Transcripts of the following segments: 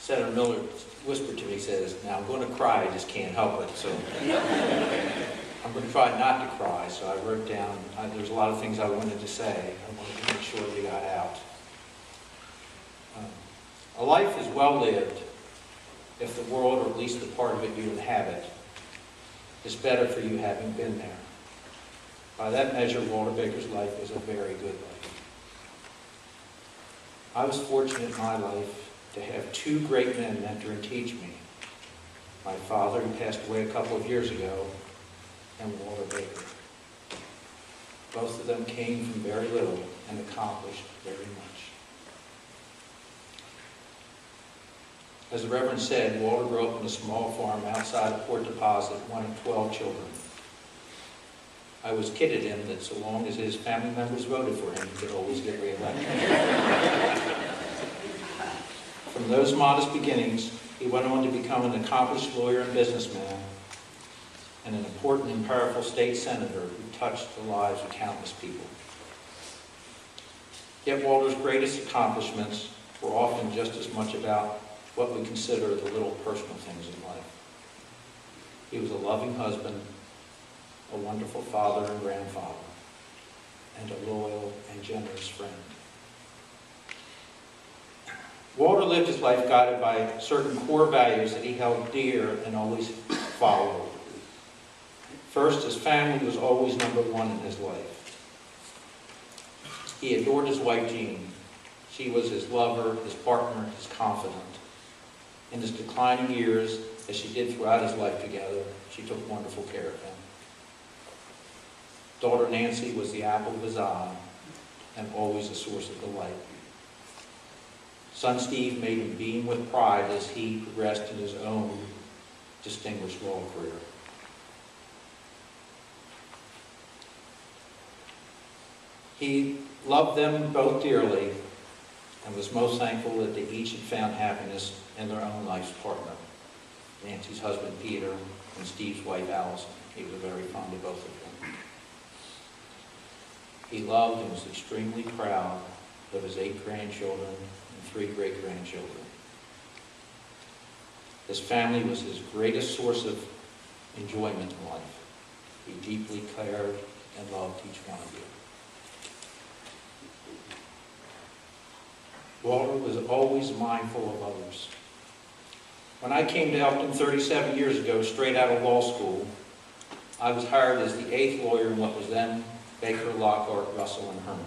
Senator Miller whispered to me, says, "Now I'm going to cry, I just can't help it." So I'm going to try not to cry. So I wrote down, there's a lot of things I wanted to say. I wanted to make sure they got out. A life is well lived if the world, or at least the part of it you inhabit, is better for you having been there. By that measure, Walter Baker's life is a very good life. I was fortunate in my life to have two great men mentor and teach me. My father, who passed away a couple of years ago, and Walter Baker. Both of them came from very little and accomplished very much. As the Reverend said, Walter grew up on a small farm outside of Port Deposit, one of 12 children. I was kidded him that so long as his family members voted for him, he could always get reelected. From those modest beginnings, he went on to become an accomplished lawyer and businessman, and an important and powerful state senator who touched the lives of countless people. Yet Walter's greatest accomplishments were often just as much about what we consider the little personal things in life. He was a loving husband, a wonderful father and grandfather, and a loyal and generous friend. Walter lived his life guided by certain core values that he held dear and always followed. First, his family was always number one in his life. He adored his wife, Jean. She was his lover, his partner, his confidant. In his declining years, as she did throughout his life together, she took wonderful care of him. Daughter Nancy was the apple of his eye and always a source of delight. Son Steve made him beam with pride as he progressed in his own distinguished law career. He loved them both dearly and was most thankful that they each had found happiness in their own life's partner. Nancy's husband, Peter, and Steve's wife, Allison. He was very fond of both of them. He loved and was extremely proud of his 8 grandchildren and 3 great-grandchildren. His family was his greatest source of enjoyment in life. He deeply cared and loved each one of you. Walter was always mindful of others. When I came to Elkton 37 years ago, straight out of law school, I was hired as the 8th lawyer in what was then Baker, Lockhart, Russell, and Herman.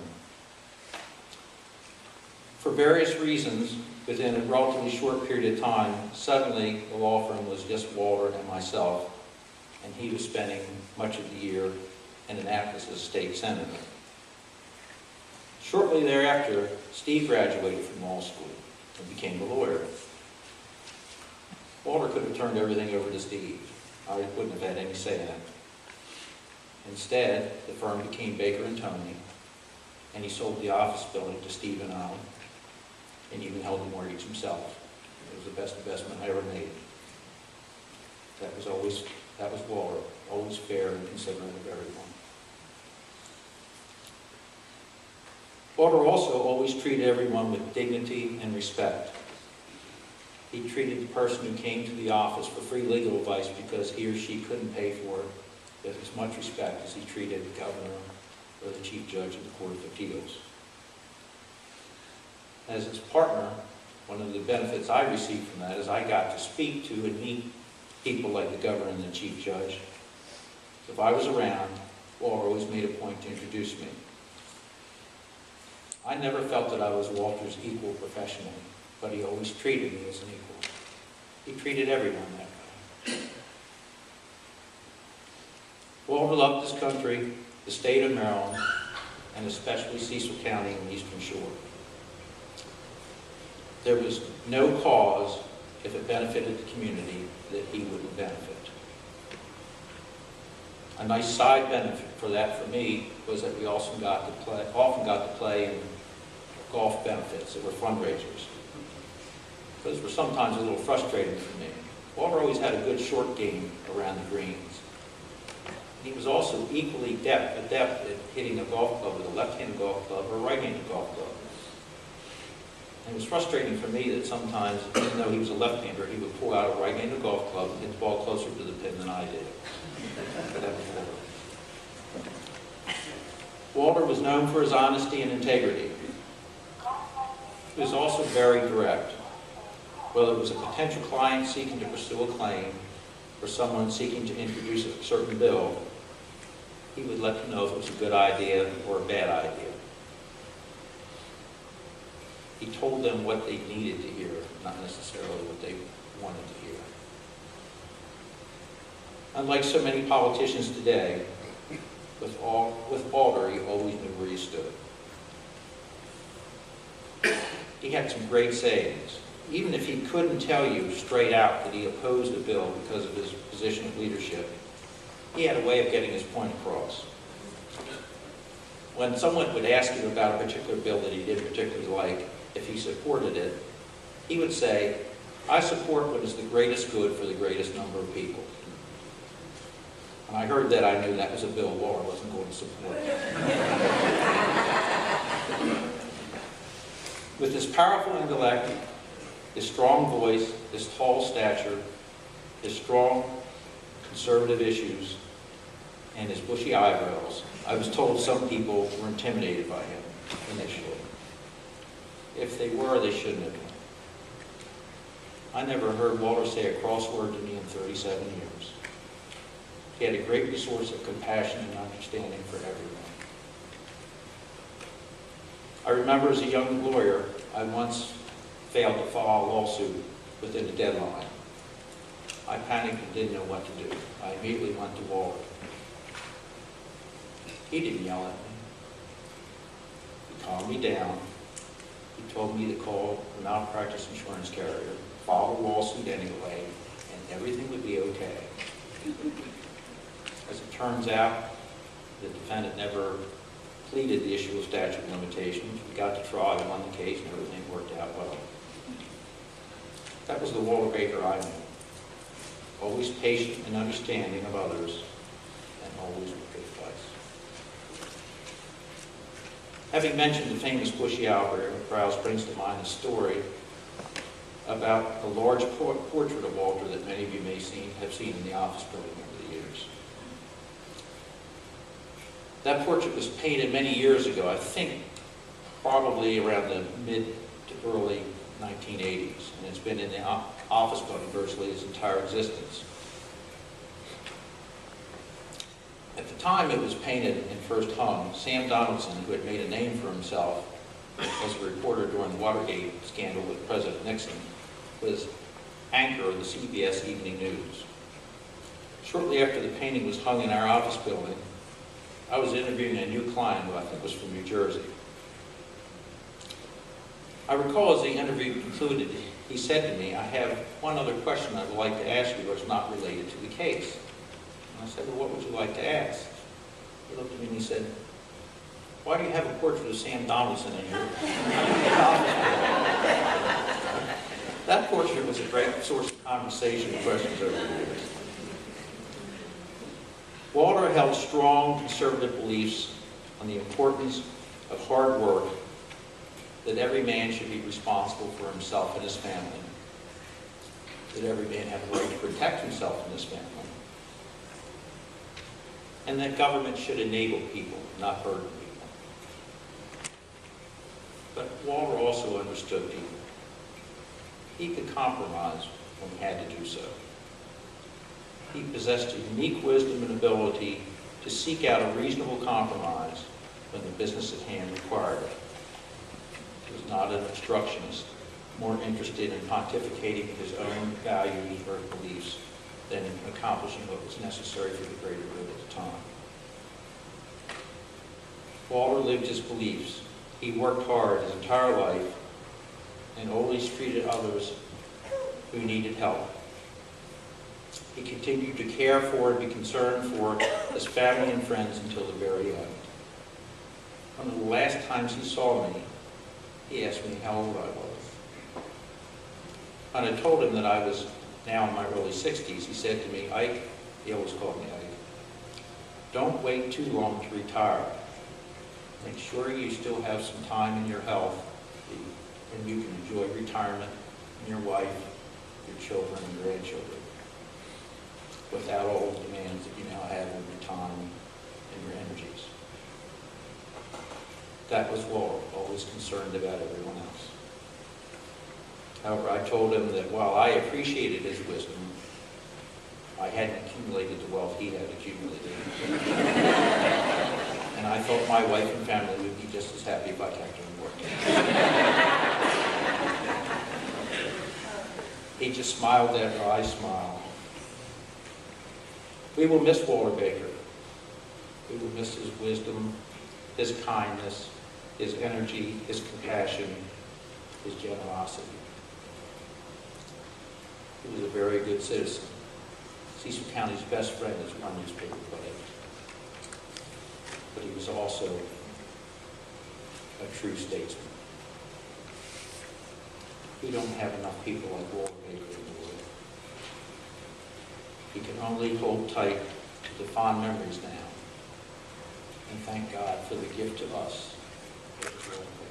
For various reasons, within a relatively short period of time, suddenly the law firm was just Walter and myself, and he was spending much of the year in Annapolis as a state senator. Shortly thereafter, Steve graduated from law school and became a lawyer. Walter could have turned everything over to Steve. I wouldn't have had any say in it. Instead, the firm became Baker and Thomey, and he sold the office building to Steve and I, and even held the mortgage himself. It was the best investment I ever made. That was Walter, always fair and considerate of everyone. Walter also always treated everyone with dignity and respect. He treated the person who came to the office for free legal advice because he or she couldn't pay for it with as much respect as he treated the governor or the chief judge of the Court of Appeals. As his partner, one of the benefits I received from that is I got to speak to and meet people like the governor and the chief judge. If I was around, Walter always made a point to introduce me. I never felt that I was Walter's equal professionally, but he always treated me as an equal. He treated everyone that way. Walter loved this country, the state of Maryland, and especially Cecil County and the Eastern Shore. There was no cause, if it benefited the community, that he wouldn't benefit. A nice side benefit for that for me was that we often got to play in golf benefits that were fundraisers. Those were sometimes a little frustrating for me. Walter always had a good short game around the greens. He was also equally adept at hitting a golf club with a left-handed golf club or a right-handed golf club. And it was frustrating for me that sometimes, even though he was a left-hander, he would pull out a right-handed golf club and hit the ball closer to the pin than I did. But that was Walter. Walter was known for his honesty and integrity. He was also very direct. Whether it was a potential client seeking to pursue a claim or someone seeking to introduce a certain bill, he would let them know if it was a good idea or a bad idea. He told them what they needed to hear, not necessarily what they wanted to hear. Unlike so many politicians today, with Walter, you always knew where you stood. He had some great sayings. Even if he couldn't tell you straight out that he opposed a bill because of his position of leadership, he had a way of getting his point across. When someone would ask him about a particular bill that he didn't particularly like, if he supported it, he would say, "I support what is the greatest good for the greatest number of people." When I heard that, I knew that was a bill Walter wasn't going to support. With his powerful intellect, his strong voice, his tall stature, his strong conservative issues, and his bushy eyebrows, I was told some people were intimidated by him initially. If they were, they shouldn't have been. I never heard Walter say a cross word to me in 37 years. He had a great resource of compassion and understanding for everyone. I remember as a young lawyer, I once failed to file a lawsuit within the deadline. I panicked and didn't know what to do. I immediately went to Walter. He didn't yell at me. He calmed me down. He told me to call the malpractice insurance carrier, file a lawsuit anyway, and everything would be okay. As it turns out, the defendant never pleaded the issue of statute of limitations. We got to trial, won the case, and everything worked out well. That was the Walter Baker I knew. Always patient and understanding of others, and always with good advice. Having mentioned the famous bushy eyebrows brings to mind a story about the large portrait of Walter that many of you may have seen in the office building over the years. That portrait was painted many years ago, I think probably around the mid to early 1980s, and it's been in the office building virtually his entire existence. At the time it was painted and first hung, Sam Donaldson, who had made a name for himself as a reporter during the Watergate scandal with President Nixon, was anchor of the CBS Evening News. Shortly after the painting was hung in our office building, I was interviewing a new client who I think was from New Jersey. I recall as the interview concluded, he said to me, "I have one other question I would like to ask you that's not related to the case." And I said, "Well, what would you like to ask?" He looked at me and he said, "Why do you have a portrait of Sam Donaldson in your office?" That portrait was a great source of conversation and questions over the years. Walter held strong conservative beliefs on the importance of hard work, that every man should be responsible for himself and his family, that every man had the right to protect himself and his family, and that government should enable people, not burden people. But Walter also understood people. He could compromise when he had to do so. He possessed a unique wisdom and ability to seek out a reasonable compromise when the business at hand required it. He was not an obstructionist, more interested in pontificating his own values or beliefs than in accomplishing what was necessary for the greater good at the time. Walter lived his beliefs. He worked hard his entire life and always treated others who needed help. He continued to care for and be concerned for his family and friends until the very end. One of the last times he saw me, he asked me how old I was. When I told him that I was now in my early 60s, he said to me, "Ike," he always called me Ike, "don't wait too long to retire. Make sure you still have some time in your health and you can enjoy retirement and your wife, your children, and grandchildren without all the demands that you now have on your time and your energies. That was Walter, always concerned about everyone else. However, I told him that while I appreciated his wisdom, I hadn't accumulated the wealth he had accumulated. And I thought my wife and family would be just as happy if I kept him working. He just smiled after I smiled. We will miss Walter Baker. We will miss his wisdom, his kindness, his energy, his compassion, his generosity. He was a very good citizen. Cecil County's best friend is one newspaper clipping. But he was also a true statesman. We don't have enough people like Walter Baker in the world. We can only hold tight to the fond memories now and thank God for the gift to us of Walter Baker.